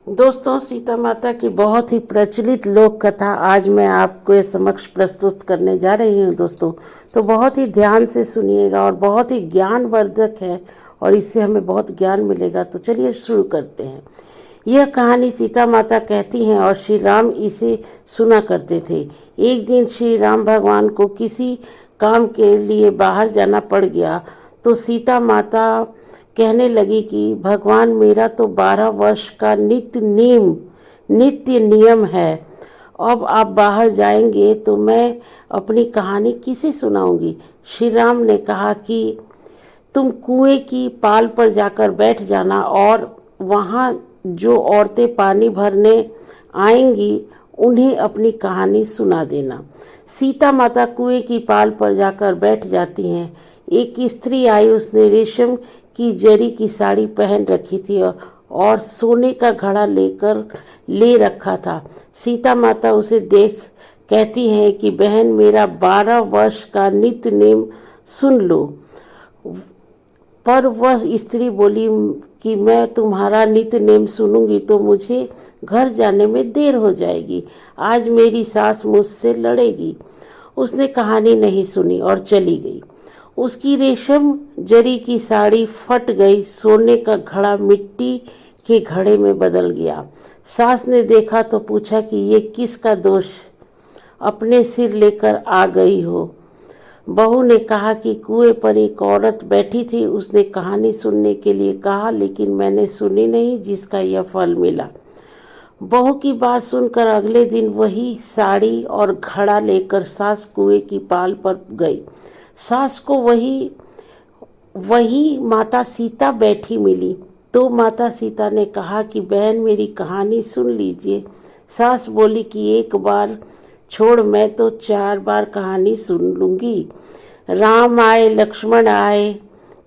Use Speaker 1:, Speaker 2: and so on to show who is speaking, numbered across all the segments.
Speaker 1: दोस्तों, सीता माता की बहुत ही प्रचलित लोक कथा आज मैं आपके समक्ष प्रस्तुत करने जा रही हूँ। दोस्तों, तो बहुत ही ध्यान से सुनिएगा और बहुत ही ज्ञानवर्धक है और इससे हमें बहुत ज्ञान मिलेगा। तो चलिए शुरू करते हैं। यह कहानी सीता माता कहती हैं और श्री राम इसे सुना करते थे। एक दिन श्री राम भगवान को किसी काम के लिए बाहर जाना पड़ गया, तो सीता माता कहने लगी कि भगवान, मेरा तो 12 वर्ष का नित्य नियम है। अब आप बाहर जाएंगे तो मैं अपनी कहानी किसे सुनाऊंगी। श्री राम ने कहा कि तुम कुएं की पाल पर जाकर बैठ जाना और वहाँ जो औरतें पानी भरने आएंगी उन्हें अपनी कहानी सुना देना। सीता माता कुएं की पाल पर जाकर बैठ जाती हैं। एक स्त्री आई, उसने रेशम की जरी की साड़ी पहन रखी थी और सोने का घड़ा ले रखा था। सीता माता उसे देख कहती हैं कि बहन, मेरा 12 वर्ष का नित्य नेम सुन लो। पर वह स्त्री बोली कि मैं तुम्हारा नित्य नेम सुनूंगी तो मुझे घर जाने में देर हो जाएगी। आज मेरी सास मुझसे लड़ेगी। उसने कहानी नहीं सुनी और चली गई। उसकी रेशम जरी की साड़ी फट गई, सोने का घड़ा मिट्टी के घड़े में बदल गया। सास ने देखा तो पूछा कि ये किसका दोष अपने सिर लेकर आ गई हो। बहू ने कहा कि कुएं पर एक औरत बैठी थी, उसने कहानी सुनने के लिए कहा, लेकिन मैंने सुनी नहीं, जिसका यह फल मिला। बहू की बात सुनकर अगले दिन वही साड़ी और घड़ा लेकर सास कुएं की पाल पर गई। सास को वही माता सीता बैठी मिली। तो माता सीता ने कहा कि बहन, मेरी कहानी सुन लीजिए। सास बोली कि एक बार छोड़, मैं तो 4 बार कहानी सुन लूंगी। राम आए, लक्ष्मण आए,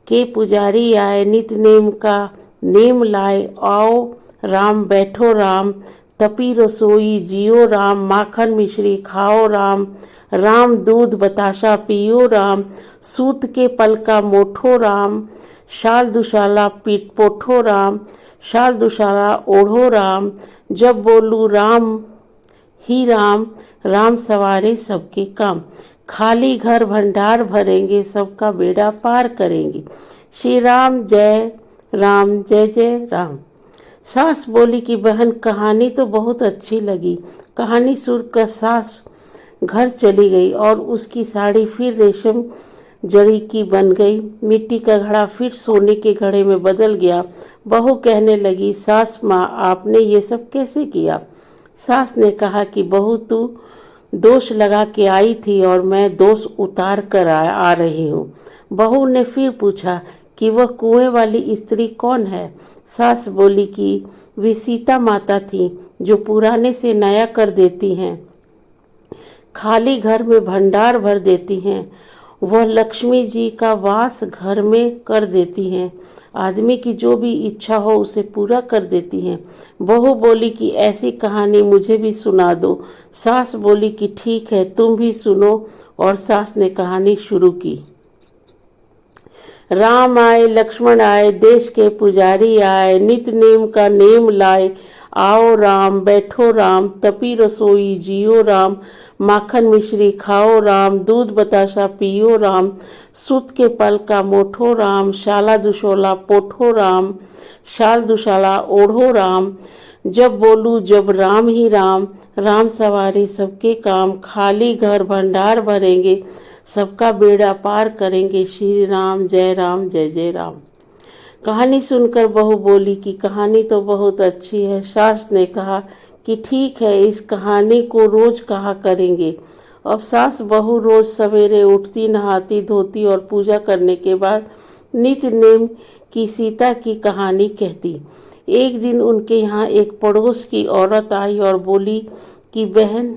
Speaker 1: के पुजारी आए, नित नेम का नेम लाए। आओ राम, बैठो राम, तपी रसोई जियो राम, माखन मिश्री खाओ राम, राम दूध बताशा पियो राम, सूत के पल का मोठो राम, शाल दुशाला पीट पोठो राम, शाल दुशाला ओढ़ो राम, जब बोलू राम ही राम, राम सवारे सबके काम, खाली घर भंडार भरेंगे, सबका बेड़ा पार करेंगे। श्री राम जय राम, जय जय राम। सास बोली कि बहन, कहानी तो बहुत अच्छी लगी। कहानी सुनकर सास घर चली गई और उसकी साड़ी फिर रेशम जड़ी की बन गई। मिट्टी का घड़ा फिर सोने के घड़े में बदल गया। बहू कहने लगी, सास माँ, आपने ये सब कैसे किया। सास ने कहा कि बहू, तू दोष लगा के आई थी और मैं दोष उतार कर आ रही हूँ। बहू ने फिर पूछा कि वह कुएं वाली स्त्री कौन है। सास बोली कि वे सीता माता थी, जो पुराने से नया कर देती हैं, खाली घर में भंडार भर देती हैं। वह लक्ष्मी जी का वास घर में कर देती हैं। आदमी की जो भी इच्छा हो उसे पूरा कर देती हैं। बहू बोली कि ऐसी कहानी मुझे भी सुना दो। सास बोली कि ठीक है, तुम भी सुनो। और सास ने कहानी शुरू की। राम आए, लक्ष्मण आए, देश के पुजारी आए, नित नेम का नेम लाए। आओ राम, बैठो राम, तपी रसोई जियो राम, माखन मिश्री खाओ राम, दूध बताशा पियो राम, सूत के पल का मोठो राम, शाला दुशोला पोठो राम, शाल दुशाला ओढ़ो राम, जब बोलू जब राम ही राम, राम सवारे सबके काम, खाली घर भंडार भरेंगे, सबका बेड़ा पार करेंगे। श्री राम जय राम, जय जय राम। कहानी सुनकर बहू बोली कि कहानी तो बहुत अच्छी है। सास ने कहा कि ठीक है, इस कहानी को रोज कहा करेंगे। अब सास बहू रोज सवेरे उठती, नहाती धोती और पूजा करने के बाद नित्य नेम की सीता की कहानी कहती। एक दिन उनके यहाँ एक पड़ोस की औरत आई और बोली कि बहन,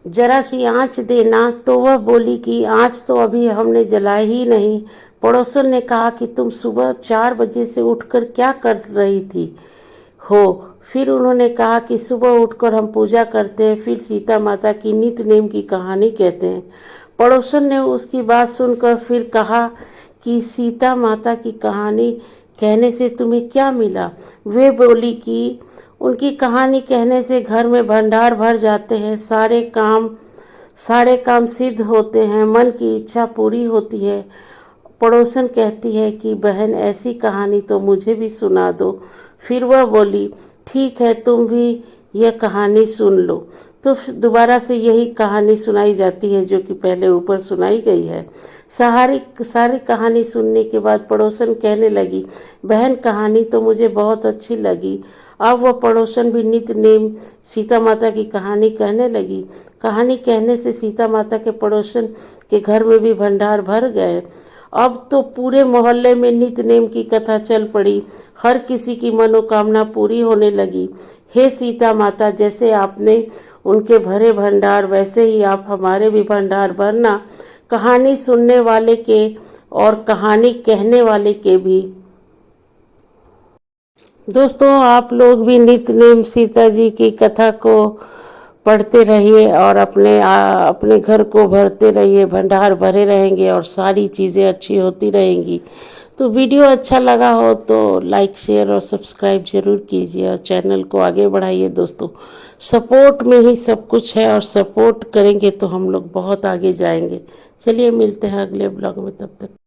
Speaker 1: जरा सी आँच देना। तो वह बोली कि आँच तो अभी हमने जलाई ही नहीं। पड़ोसन ने कहा कि तुम सुबह 4 बजे से उठकर क्या कर रही थी हो। फिर उन्होंने कहा कि सुबह उठकर हम पूजा करते हैं, फिर सीता माता की नित्य नेम की कहानी कहते हैं। पड़ोसन ने उसकी बात सुनकर फिर कहा कि सीता माता की कहानी कहने से तुम्हें क्या मिला? वे बोली कि उनकी कहानी कहने से घर में भंडार भर जाते हैं, सारे काम सिद्ध होते हैं, मन की इच्छा पूरी होती है। पड़ोसन कहती है कि बहन ऐसी कहानी तो मुझे भी सुना दो। फिर वह बोली, ठीक है, तुम भी यह कहानी सुन लो। तो दोबारा से यही कहानी सुनाई जाती है जो कि पहले ऊपर सुनाई गई है। सारी कहानी सुनने के बाद पड़ोसन कहने लगी, बहन कहानी तो मुझे बहुत अच्छी लगी। अब वह पड़ोसन भी नित नेम सीता माता की कहानी कहने लगी। कहानी कहने से सीता माता के पड़ोसन के घर में भी भंडार भर गए। अब तो पूरे मोहल्ले में नित नेम की कथा चल पड़ी। हर किसी की मनोकामना पूरी होने लगी। हे सीता माता, जैसे आपने उनके भरे भंडार वैसे ही आप हमारे भी भंडार भरना, कहानी सुनने वाले के और कहानी कहने वाले के भी। दोस्तों, आप लोग भी नित नेम सीता जी की कथा को पढ़ते रहिए और अपने घर को भरते रहिए, भंडार भरे रहेंगे और सारी चीज़ें अच्छी होती रहेंगी। तो वीडियो अच्छा लगा हो तो लाइक शेयर और सब्सक्राइब जरूर कीजिए और चैनल को आगे बढ़ाइए। दोस्तों, सपोर्ट में ही सब कुछ है और सपोर्ट करेंगे तो हम लोग बहुत आगे जाएंगे। चलिए मिलते हैं अगले ब्लॉग में, तब तक।